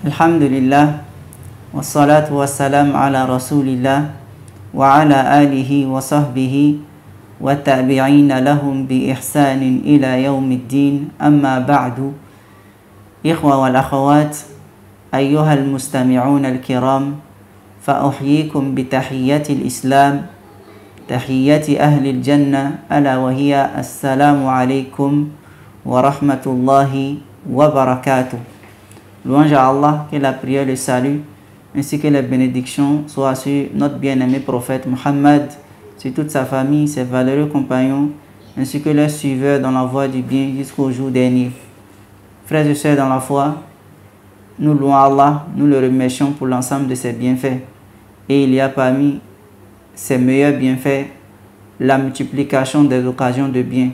Alhamdulillah, wa salatu wa salam ala rasulillah, wa ala alihi wa sahbihi, wa tabi'ina lahum bi ihsanin ila yawmiddin, amma ba'du. Ikhwa wal akhawat, ayyuha al-mustami'un al-kiram, فأحييكم بتحية الإسلام تحية أهل الجنة ألا وهي السلام عليكم ورحمة الله وبركاته. Louange à Allah, que la prière, le salut ainsi que les bénédictions soient sur notre bien-aimé prophète Muhammad, sur toute sa famille, ses valeureux compagnons ainsi que leurs suiveurs dans la voie du bien jusqu'au jour dernier. Frères et sœurs dans la foi, nous louons Allah, nous le remercions pour l'ensemble de ses bienfaits. Et il y a parmi ses meilleurs bienfaits la multiplication des occasions de bien,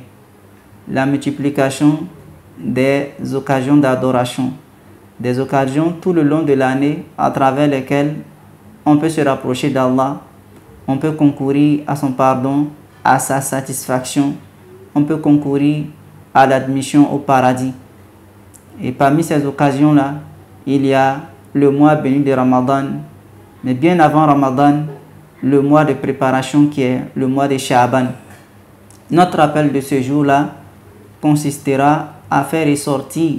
la multiplication des occasions d'adoration, des occasions tout le long de l'année à travers lesquelles on peut se rapprocher d'Allah, on peut concourir à son pardon, à sa satisfaction, on peut concourir à l'admission au paradis. Et parmi ces occasions-là, il y a le mois béni de Ramadan, mais bien avant Ramadan, le mois de préparation qui est le mois de Sha'ban. Notre appel de ce jour-là consistera à faire ressortir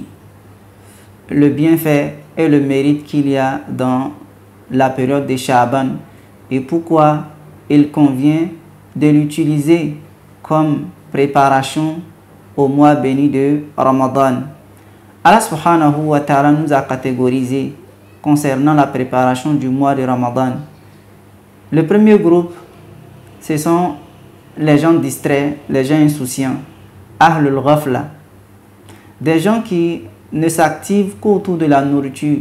le bienfait et le mérite qu'il y a dans la période de Sha'ban et pourquoi il convient de l'utiliser comme préparation au mois béni de Ramadan. Allah subhanahu wa ta'ala nous a catégorisé concernant la préparation du mois de Ramadan. Le premier groupe, ce sont les gens distraits, les gens insouciants, Ahlul Ghafla, des gens qui ne s'activent qu'autour de la nourriture,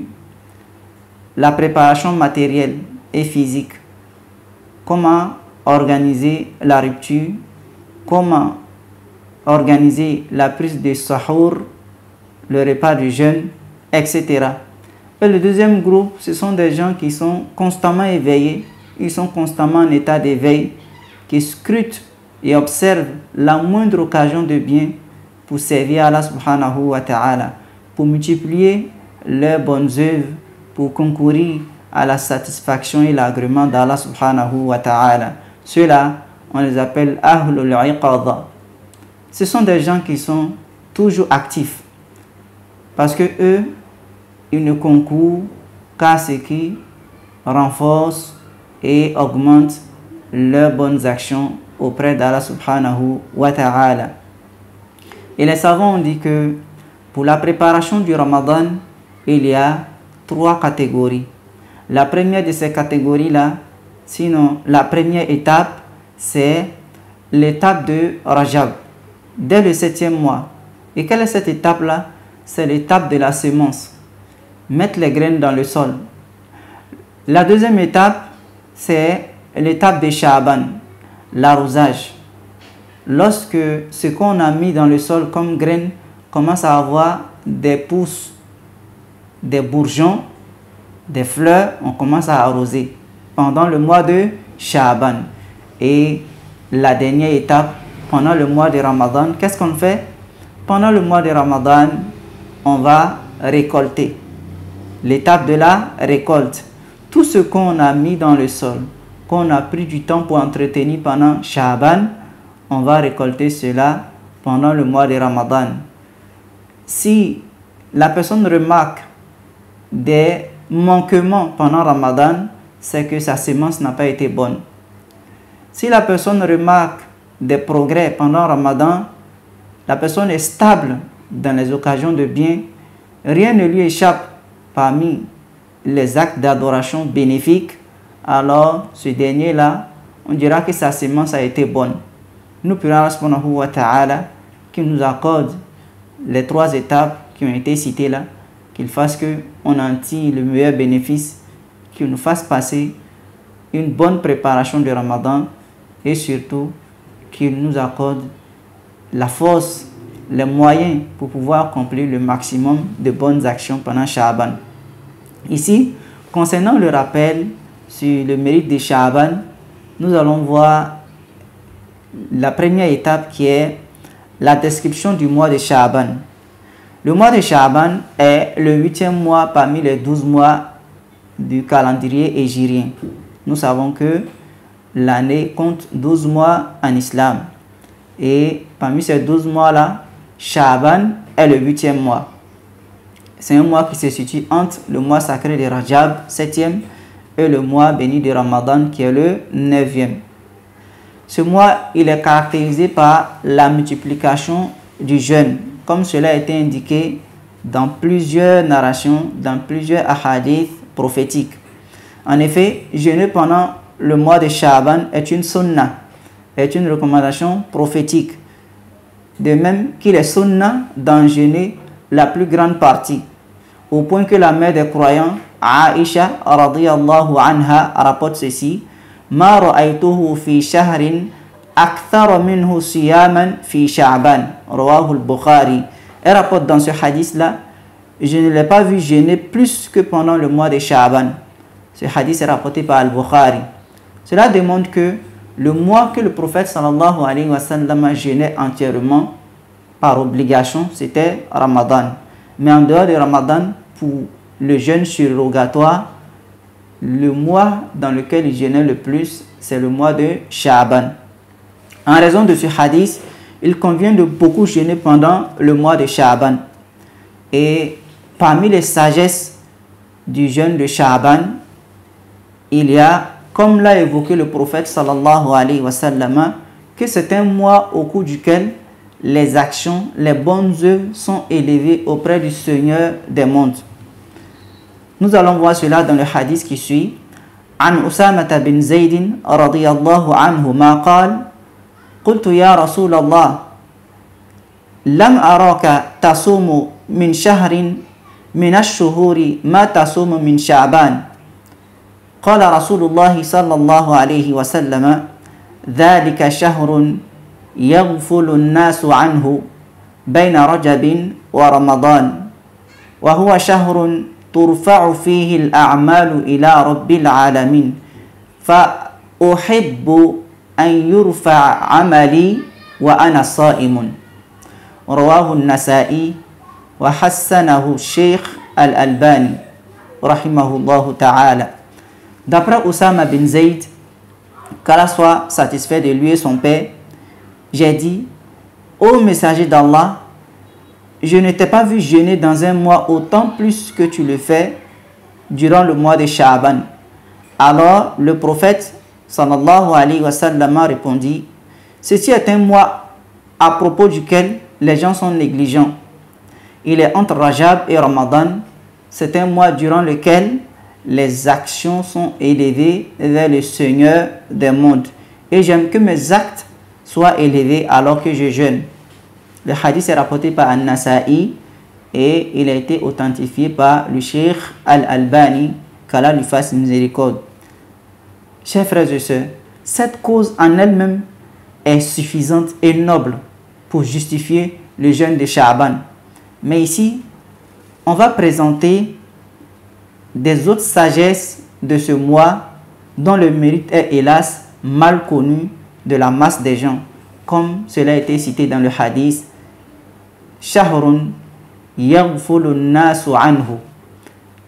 la préparation matérielle et physique, comment organiser la rupture, comment organiser la prise de sahur, le repas du jeûne, etc. Et le deuxième groupe, ce sont des gens qui sont constamment éveillés, ils sont constamment en état d'éveil, qui scrutent et observent la moindre occasion de bien pour servir Allah subhanahu wa ta'ala, pour multiplier leurs bonnes œuvres, pour concourir à la satisfaction et l'agrément d'Allah subhanahu wa ta'ala. Ceux-là, on les appelle Ahlul Iqadha. Ce sont des gens qui sont toujours actifs, parce que eux, ils ne concourent qu'à ce qui renforce et augmente leurs bonnes actions auprès d'Allah subhanahu wa ta'ala. Et les savants ont dit que pour la préparation du Ramadan, il y a 3 catégories. La première de ces catégories-là, sinon la première étape, c'est l'étape de Rajab, dès le 7e mois. Et quelle est cette étape-là? C'est l'étape de la semence. Mettre les graines dans le sol. La deuxième étape, c'est l'étape de Sha'ban, l'arrosage. Lorsque ce qu'on a mis dans le sol comme graines commence à avoir des pousses, des bourgeons, des fleurs, on commence à arroser pendant le mois de Sha'ban. Et la dernière étape, pendant le mois de Ramadan, qu'est-ce qu'on fait? Pendant le mois de Ramadan, on va récolter. L'étape de la récolte. Tout ce qu'on a mis dans le sol, qu'on a pris du temps pour entretenir pendant Sha'ban, on va récolter cela pendant le mois de Ramadan. Si la personne remarque des manquements pendant Ramadan, c'est que sa semence n'a pas été bonne. Si la personne remarque des progrès pendant Ramadan, la personne est stable dans les occasions de bien, rien ne lui échappe parmi les actes d'adoration bénéfiques, alors ce dernier-là, on dira que sa semence a été bonne. Nous prions Allah subhanahu wa ta'ala qui nous accorde les 3 étapes qui ont été citées là, qu'il fasse qu'on en tire le meilleur bénéfice, qu'il nous fasse passer une bonne préparation de Ramadan et surtout qu'il nous accorde la force, les moyens pour pouvoir accomplir le maximum de bonnes actions pendant Sha'ban. Ici, concernant le rappel sur le mérite de Sha'ban, nous allons voir la première étape qui est la description du mois de Sha'ban. Le mois de Sha'ban est le 8e mois parmi les 12 mois du calendrier hégirien. Nous savons que l'année compte 12 mois en islam. Et parmi ces 12 mois-là, Sha'ban est le 8e mois. C'est un mois qui se situe entre le mois sacré de Rajab, 7e, et le mois béni de Ramadan, qui est le 9e. Ce mois, il est caractérisé par la multiplication du jeûne, comme cela a été indiqué dans plusieurs narrations, dans plusieurs ahadiths prophétiques. En effet, jeûner pendant le mois de Sha'ban est une sunna, est une recommandation prophétique. De même qu'il est sunna d'en jeûner la plus grande partie, au point que la mère des croyants, Aïcha radiyallahu anha, rapporte ceci: Ma ra'aytuhu fi shahrin akthara minhu siyaman fi Sha'ban, rawahu al-Bukhari. Elle rapporte dans ce hadith-là: je ne l'ai pas vu jeûner plus que pendant le mois de Sha'ban. Ce hadith est rapporté par al-Bukhari. Cela démontre que le mois que le prophète sallallahu alayhi wa sallam jeûnait entièrement par obligation, c'était Ramadan. Mais en dehors de Ramadan, pour le jeûne surrogatoire, le mois dans lequel il jeûnait le plus, c'est le mois de Sha'ban. En raison de ce hadith, il convient de beaucoup jeûner pendant le mois de Sha'ban. Et parmi les sagesses du jeûne de Sha'ban, il y a, comme l'a évoqué le prophète sallallahu alayhi wa sallam, que c'est un mois au cours duquel les actions, les bonnes œuvres sont élevées auprès du Seigneur des mondes. Nous allons voir cela dans le hadith qui suit. An Usamata bin Zaydin radiyallahu anhu ma qal قلت يا رسول الله لم أراك تصوم من شهر من الشهور ما تصوم من شعبان قال رسول الله صلى الله عليه وسلم ذلك شهر يغفل الناس عنه بين رجب ورمضان وهو شهر ترفع فيه الأعمال إلى رب العالمين فأحب أن يرفع عملي وأنا صائم رواه النسائي وحسنه الشيخ الألباني رحمه الله تعالى. D'après Oussama bin Zayd, qu'Allah soit satisfait de lui et son père, j'ai dit: ô messager d'Allah, je ne t'ai pas vu jeûner dans un mois autant plus que tu le fais durant le mois de Sha'ban. Alors le prophète sallallahu alayhi wa sallam répondit: ceci est un mois à propos duquel les gens sont négligents. Il est entre Rajab et Ramadan. C'est un mois durant lequel les actions sont élevées vers le Seigneur des mondes. Et j'aime que mes actes soient élevés alors que je jeûne. Le hadith est rapporté par An-Nasa'i et il a été authentifié par le Cheikh Al-Albani, qu'Allah lui fasse miséricorde. Chers frères et sœurs, cette cause en elle-même est suffisante et noble pour justifier le jeûne de Sha'ban. Mais ici, on va présenter des autres sagesses de ce mois dont le mérite est hélas mal connu de la masse des gens, comme cela a été cité dans le hadith: Shahrun yaghfulu nasu anhu,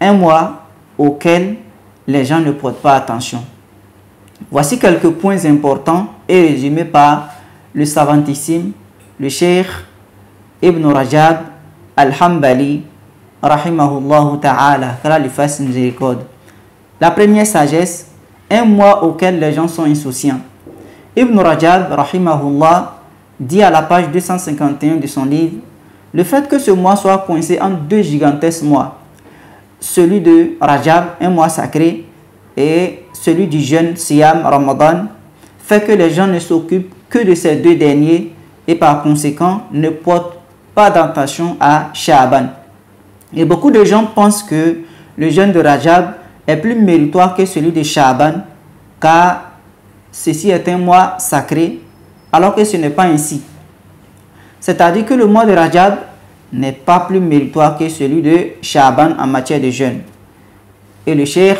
un mois auquel les gens ne portent pas attention. Voici quelques points importants et résumés par le savantissime, le Cheikh Ibn Rajab al-Hanbali, rahimahullah ta'ala, qu'Allah lui fasse miséricorde. La première sagesse: un mois auquel les gens sont insouciants. Ibn Rajab, rahimahullah, dit à la page 251 de son livre: le fait que ce mois soit coincé entre deux gigantesques mois, celui de Rajab, un mois sacré, et celui du jeûne Siyam Ramadan, fait que les gens ne s'occupent que de ces deux derniers et par conséquent ne portent pas d'attention à Sha'ban. Et beaucoup de gens pensent que le jeûne de Rajab est plus méritoire que celui de Sha'ban, car ceci est un mois sacré, alors que ce n'est pas ainsi. C'est-à-dire que le mois de Rajab n'est pas plus méritoire que celui de Sha'ban en matière de jeûne. Et le Cheikh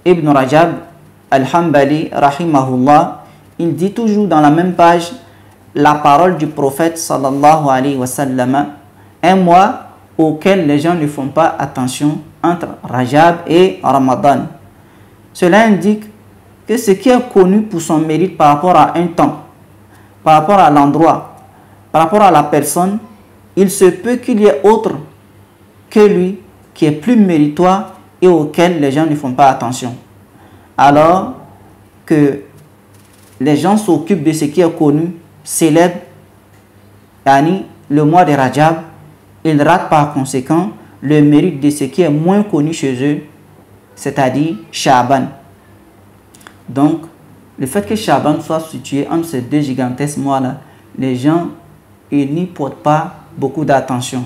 Ibn Rajab al-Hanbali, rahimahullah, il dit toujours dans la même page la parole du prophète sallallahu alayhi wa sallam: un mois auquel les gens ne font pas attention entre Rajab et Ramadan. Cela indique que ce qui est connu pour son mérite par rapport à un temps, par rapport à l'endroit, par rapport à la personne, il se peut qu'il y ait autre que lui qui est plus méritoire et auquel les gens ne font pas attention. Alors que les gens s'occupent de ce qui est connu, célèbrent le mois de Rajab, ils ratent par conséquent le mérite de ce qui est moins connu chez eux, c'est-à-dire Sha'ban. Donc, le fait que Sha'ban soit situé entre ces deux gigantesques mois-là, les gens n'y portent pas beaucoup d'attention.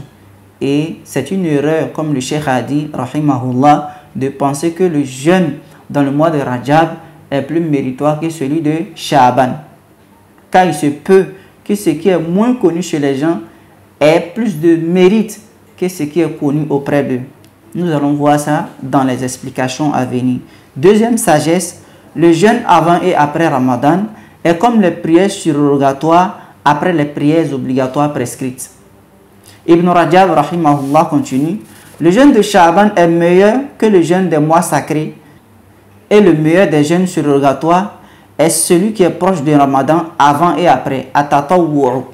Et c'est une erreur, comme le Cheikh a dit, rahimahullah, de penser que le jeûne dans le mois de Rajab est plus méritoire que celui de Sha'ban. Car il se peut que ce qui est moins connu chez les gens ait plus de mérite que ce qui est connu auprès d'eux. Nous allons voir ça dans les explications à venir. Deuxième sagesse, le jeûne avant et après Ramadan est comme les prières surrogatoires après les prières obligatoires prescrites. Ibn Rajab rahimahullah continue, le jeûne de Sha'ban est meilleur que le jeûne des mois sacrés et le meilleur des jeûnes surrogatoires est celui qui est proche du Ramadan avant et après, at-tatawwu'.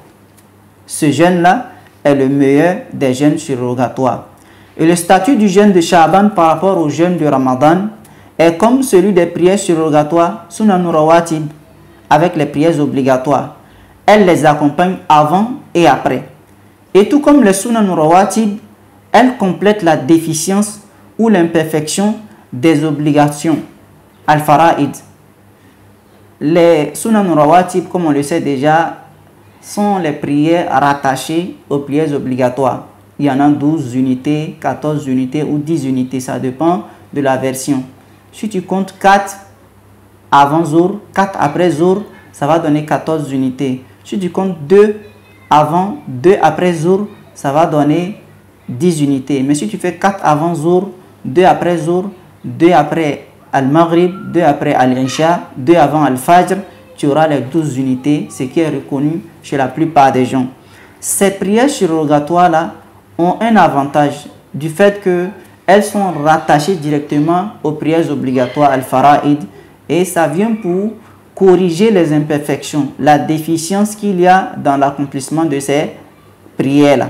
Ce jeûne-là est le meilleur des jeûnes surrogatoires. Et le statut du jeûne de Sha'ban par rapport au jeûne de Ramadan est comme celui des prières surrogatoires sunan rawatib avec les prières obligatoires. Elle les accompagne avant et après. Et tout comme les sunan rawatib, elle complète la déficience ou l'imperfection des obligations al-fara'id. Les sunan rawatib, comme on le sait déjà, sont les prières rattachées aux prières obligatoires. Il y en a 12 unités, 14 unités ou 10 unités, ça dépend de la version. Si tu comptes 4 avant Zohr, 4 après Zohr, ça va donner 14 unités. Si tu comptes 2 avant, 2 après Zohr, ça va donner 10 unités. Mais si tu fais 4 avant Zohr, 2 après Zohr, 2 après Al-Maghrib, 2 après Al-Isha, 2 avant Al-Fajr, tu auras les 12 unités, ce qui est reconnu chez la plupart des gens. Ces prières surrogatoires-là ont un avantage du fait qu'elles sont rattachées directement aux prières obligatoires Al-Fara'id et ça vient pour corriger les imperfections, la déficience qu'il y a dans l'accomplissement de ces prières-là.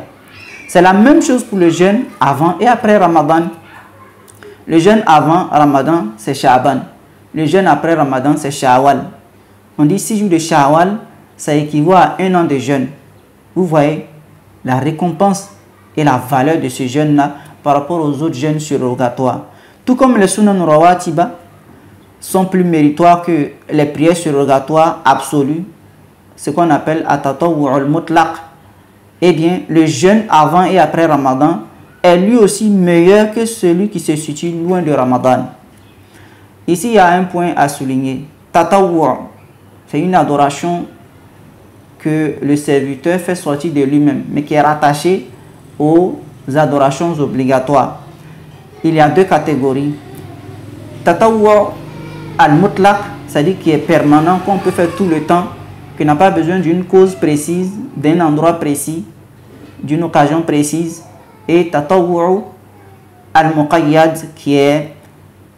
C'est la même chose pour le jeûne avant et après Ramadan. Le jeûne avant Ramadan, c'est Sha'ban. Le jeûne après Ramadan, c'est Shawwal. On dit 6 jours de Shawwal, ça équivaut à 1 an de jeûne. Vous voyez la récompense et la valeur de ce jeûne-là par rapport aux autres jeûnes surrogatoires. Tout comme les sunan rawatiba sont plus méritoires que les prières surrogatoires absolues, ce qu'on appelle at-tatawwu' al-mutlaq. Eh bien, le jeûne avant et après Ramadan est lui aussi meilleur que celui qui se situe loin de Ramadan. Ici, il y a un point à souligner. Tatawwu', c'est une adoration que le serviteur fait sortir de lui-même, mais qui est rattachée aux adorations obligatoires. Il y a 2 catégories. Tatawwu' al-mutlaq, c'est-à-dire qui est permanent, qu'on peut faire tout le temps, qui n'a pas besoin d'une cause précise, d'un endroit précis, d'une occasion précise. Et tatawwu' al-muqayyad, qui est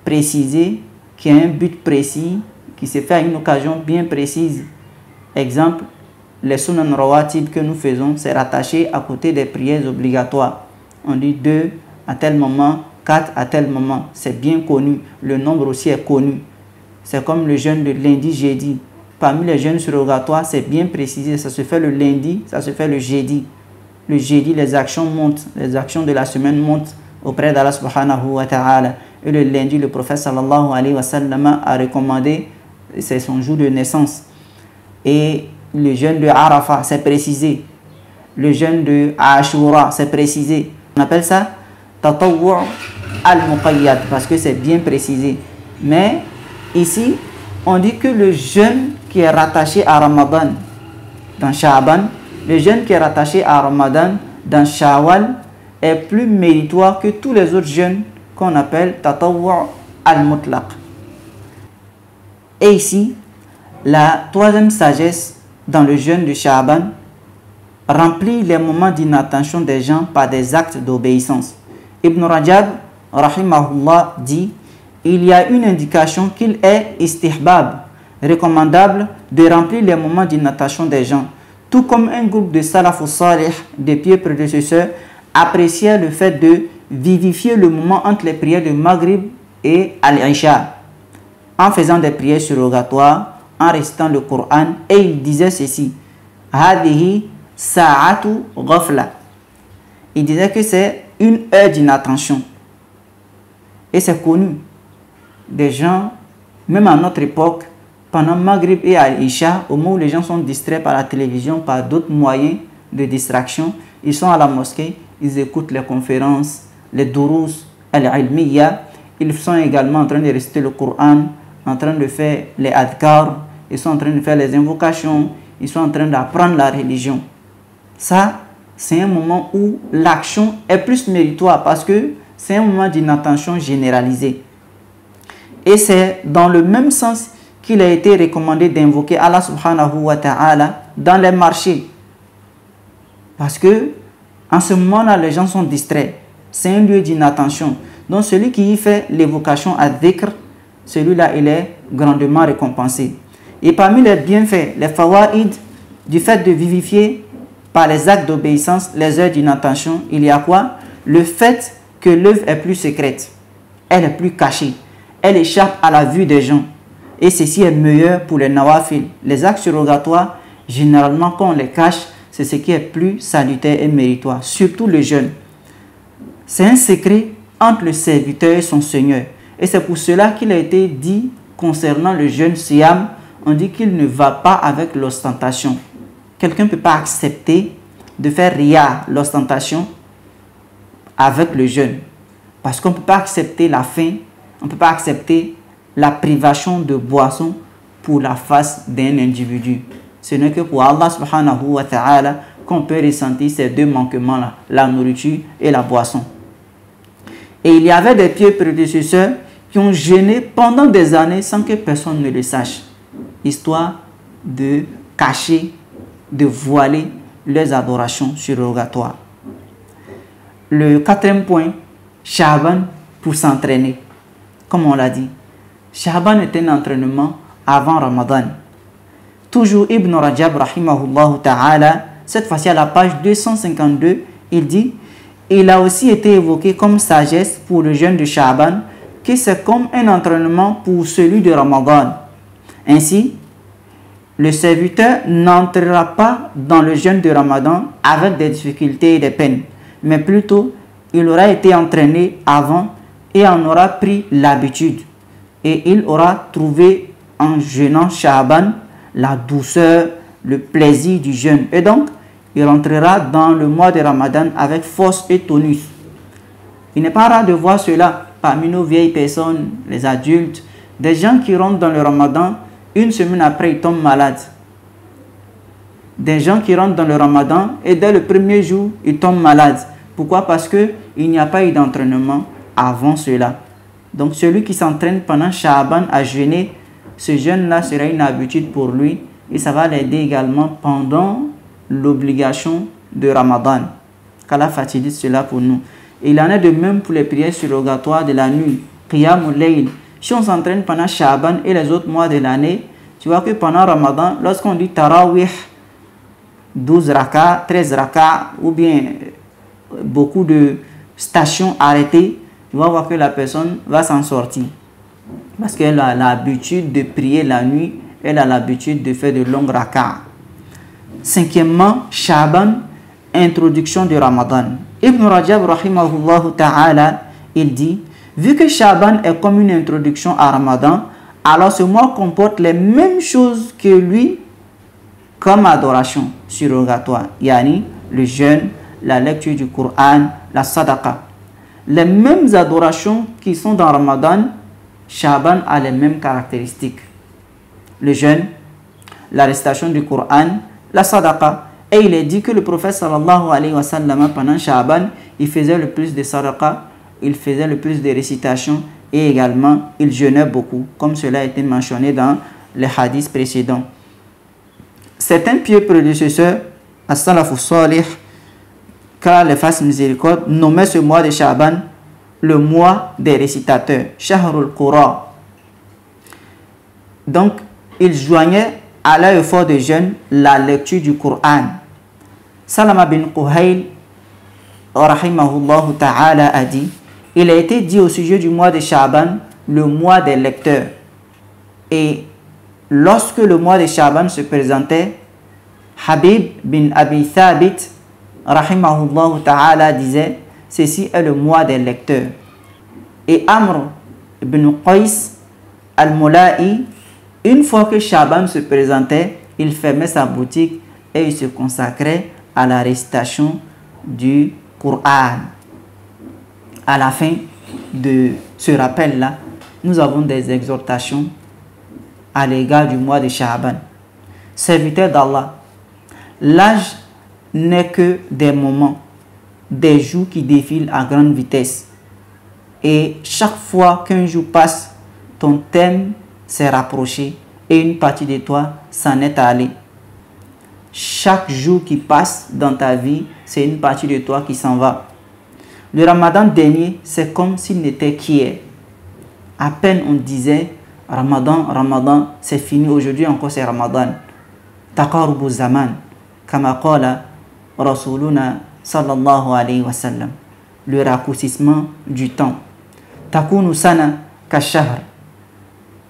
précisé, qui a un but précis, qui se fait à une occasion bien précise. Exemple, les sunan rawatib que nous faisons, c'est rattaché à côté des prières obligatoires. On dit 2 à tel moment, 4 à tel moment. C'est bien connu. Le nombre aussi est connu. C'est comme le jeûne de lundi, jeudi. Parmi les jeûnes surrogatoires, c'est bien précisé. Ça se fait le lundi, ça se fait le jeudi. Le jeudi, les actions montent. Les actions de la semaine montent auprès d'Allah subhanahu wa ta'ala. Et le lundi, le prophète sallallahu alayhi wa sallam a recommandé, c'est son jour de naissance. Et le jeûne de Arafah, c'est précisé. Le jeûne de Ashura, c'est précisé. On appelle ça tatawwu' al-muqayyad parce que c'est bien précisé. Mais ici, on dit que le jeûne qui est rattaché à Ramadan dans Sha'ban, le jeûne qui est rattaché à Ramadan dans Shawwal est plus méritoire que tous les autres jeûnes qu'on appelle tatawwu' al-mutlaq. Et ici, la troisième sagesse dans le jeûne de Sha'ban remplit les moments d'inattention des gens par des actes d'obéissance. Ibn Rajab, rahimahullah, dit il y a une indication qu'il est istihbab, recommandable de remplir les moments d'inattention des gens, tout comme un groupe de salaf salih, des pieux prédécesseurs, appréciait le fait de vivifier le moment entre les prières de Maghrib et Al-Isha, en faisant des prières surrogatoires, en récitant le Coran, et il disait ceci, Hadihi sa'atu ghafla. Il disait que c'est une heure d'inattention. Et c'est connu. Des gens, même à notre époque, pendant Maghrib et Al-Isha, au moment où les gens sont distraits par la télévision, par d'autres moyens de distraction, ils sont à la mosquée, ils écoutent les conférences, les durus, al-ilmiya, ils sont également en train de réciter le Coran, en train de faire les adhkar, ils sont en train de faire les invocations, ils sont en train d'apprendre la religion. Ça, c'est un moment où l'action est plus méritoire parce que c'est un moment d'inattention généralisée. Et c'est dans le même sens qu'il a été recommandé d'invoquer Allah subhanahu wa ta'ala dans les marchés. Parce que en ce moment-là, les gens sont distraits. C'est un lieu d'inattention. Donc celui qui y fait l'évocation à dhikr, celui-là, il est grandement récompensé. Et parmi les bienfaits, les fawaïd, du fait de vivifier par les actes d'obéissance les heures d'inattention, il y a quoi? Le fait que l'œuvre est plus secrète, elle est plus cachée, elle échappe à la vue des gens. Et ceci est meilleur pour les nawafil. Les actes surrogatoires, généralement, quand on les cache, c'est ce qui est plus salutaire et méritoire, surtout le jeûne. C'est un secret entre le serviteur et son Seigneur. Et c'est pour cela qu'il a été dit concernant le jeûne siyam, on dit qu'il ne va pas avec l'ostentation. Quelqu'un ne peut pas accepter de faire riya, l'ostentation, avec le jeûne. Parce qu'on ne peut pas accepter la faim, on ne peut pas accepter la privation de boisson pour la face d'un individu. Ce n'est que pour Allah subhanahu wa ta'ala qu'on peut ressentir ces deux manquements-là, la nourriture et la boisson. Et il y avait des pieux prédécesseurs qui ont jeûné pendant des années sans que personne ne le sache, histoire de cacher, de voiler leurs adorations surrogatoires. Le quatrième point, Sha'ban pour s'entraîner. Comme on l'a dit, Sha'ban est un entraînement avant Ramadan. Toujours Ibn Rajab, rahimahullah ta'ala, cette fois-ci à la page 252, il dit « Il a aussi été évoqué comme sagesse pour le jeûne de Sha'ban, que c'est comme un entraînement pour celui de Ramadan. Ainsi, le serviteur n'entrera pas dans le jeûne de Ramadan avec des difficultés et des peines, mais plutôt il aura été entraîné avant et en aura pris l'habitude. Et il aura trouvé en jeûnant Sha'ban la douceur, le plaisir du jeûne. Et donc, il rentrera dans le mois de Ramadan avec force et tonus. Il n'est pas rare de voir cela parmi nos vieilles personnes, les adultes, des gens qui rentrent dans le Ramadan, une semaine après, ils tombent malades. Des gens qui rentrent dans le Ramadan et dès le premier jour, ils tombent malades. Pourquoi? Parce qu'il n'y a pas eu d'entraînement avant cela. Donc celui qui s'entraîne pendant Sha'ban à jeûner, ce jeûne-là sera une habitude pour lui et ça va l'aider également pendant l'obligation de Ramadan. Qu'Allah facilite cela pour nous. Et il en est de même pour les prières surrogatoires de la nuit, Qiyamul Layl. Si on s'entraîne pendant Sha'ban et les autres mois de l'année, tu vois que pendant Ramadan, lorsqu'on dit Tarawih, 12 raka, 13 raka, ou bien beaucoup de stations arrêtées, tu vas voir que la personne va s'en sortir. Parce qu'elle a l'habitude de prier la nuit, elle a l'habitude de faire de longues rakas. Cinquièmement, Sha'ban, introduction de Ramadan. Ibn Rajab, rahimahullah ta'ala, il dit, vu que Sha'ban est comme une introduction à Ramadan, alors ce mois comporte les mêmes choses que lui comme adoration surrogatoire. Yani, le jeûne, la lecture du Coran, la sadaqa. Les mêmes adorations qui sont dans Ramadan, Sha'ban a les mêmes caractéristiques. Le jeûne, la récitation du Coran, la sadaqa. Et il est dit que le prophète sallallahu alayhi wa sallam pendant Sha'ban, il faisait le plus de sadaqa, il faisait le plus de récitations et également il jeûnait beaucoup, comme cela a été mentionné dans les hadiths précédents. Certains pieux prédécesseurs as-Salafu Salih, qu'Allah les fasse miséricorde, nommait ce mois de Sha'ban le mois des récitateurs, Shahrul Qura. Donc, il joignait à l'effort de jeûne la lecture du Coran. Salama bin Quhayl, rahimahullah ta'ala, a dit, il a été dit au sujet du mois de Sha'ban, le mois des lecteurs. Et lorsque le mois de Sha'ban se présentait, Habib bin Abi Thabit, rahimahullah ta'ala, disait, ceci est le mois des lecteurs. Et Amr ibn Qais al-Mula'i, une fois que Sha'ban se présentait, il fermait sa boutique et il se consacrait à la récitation du Coran. À la fin de ce rappel-là, nous avons des exhortations à l'égard du mois de Sha'ban. Serviteurs d'Allah, l'âge n'est que des moments, des jours qui défilent à grande vitesse. Et chaque fois qu'un jour passe, ton thème s'est rapproché et une partie de toi s'en est allée. Chaque jour qui passe dans ta vie, c'est une partie de toi qui s'en va. Le Ramadan dernier, c'est comme s'il n'était qu'hier. À peine on disait Ramadan, Ramadan, c'est fini, aujourd'hui encore c'est Ramadan. Taqarubu zaman, kama qala Rasuluna sallallahu alayhi wa sallam. Le raccourcissement du temps. Takunu sana kashahr.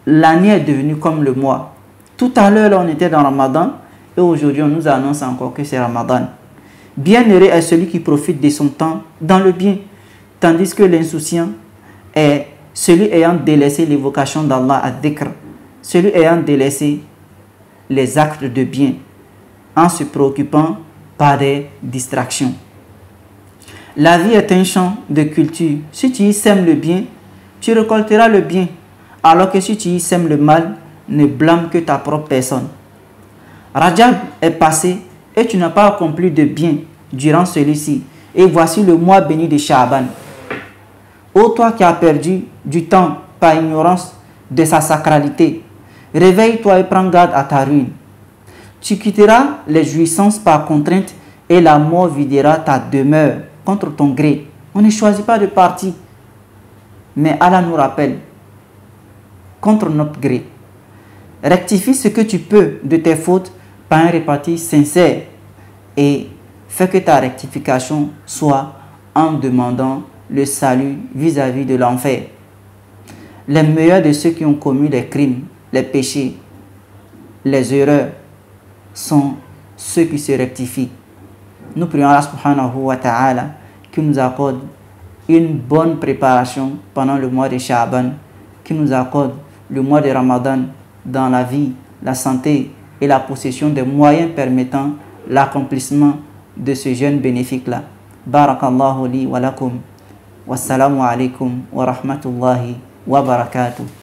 L'année est devenue comme le mois. Tout à l'heure, on était dans Ramadan et aujourd'hui, on nous annonce encore que c'est Ramadan. Bienheureux est celui qui profite de son temps dans le bien, tandis que l'insouciant est celui ayant délaissé l'évocation d'Allah ad-dhikr, celui ayant délaissé les actes de bien en se préoccupant par des distractions. La vie est un champ de culture. Si tu y sèmes le bien, tu récolteras le bien. Alors que si tu y sèmes le mal, ne blâme que ta propre personne. Rajab est passé et tu n'as pas accompli de bien durant celui-ci. Et voici le mois béni de Sha'ban. Ô toi qui as perdu du temps par ignorance de sa sacralité, réveille-toi et prends garde à ta ruine. Tu quitteras les jouissances par contrainte et la mort videra ta demeure contre ton gré. On ne choisit pas de parti, mais Allah nous rappelle, contre notre gré. Rectifie ce que tu peux de tes fautes par un repentir sincère et fais que ta rectification soit en demandant le salut vis-à-vis de l'enfer. Les meilleurs de ceux qui ont commis les crimes, les péchés, les erreurs sont ceux qui se rectifient. Nous prions Allah subhanahu wa ta'ala qui nous accorde une bonne préparation pendant le mois de Sha'ban, qui nous accorde le mois de Ramadan dans la vie, la santé et la possession des moyens permettant l'accomplissement de ce jeûne bénéfique-là. Barakallahu li wa lakum. Wassalamu alaikum wa rahmatullahi wa barakatuh.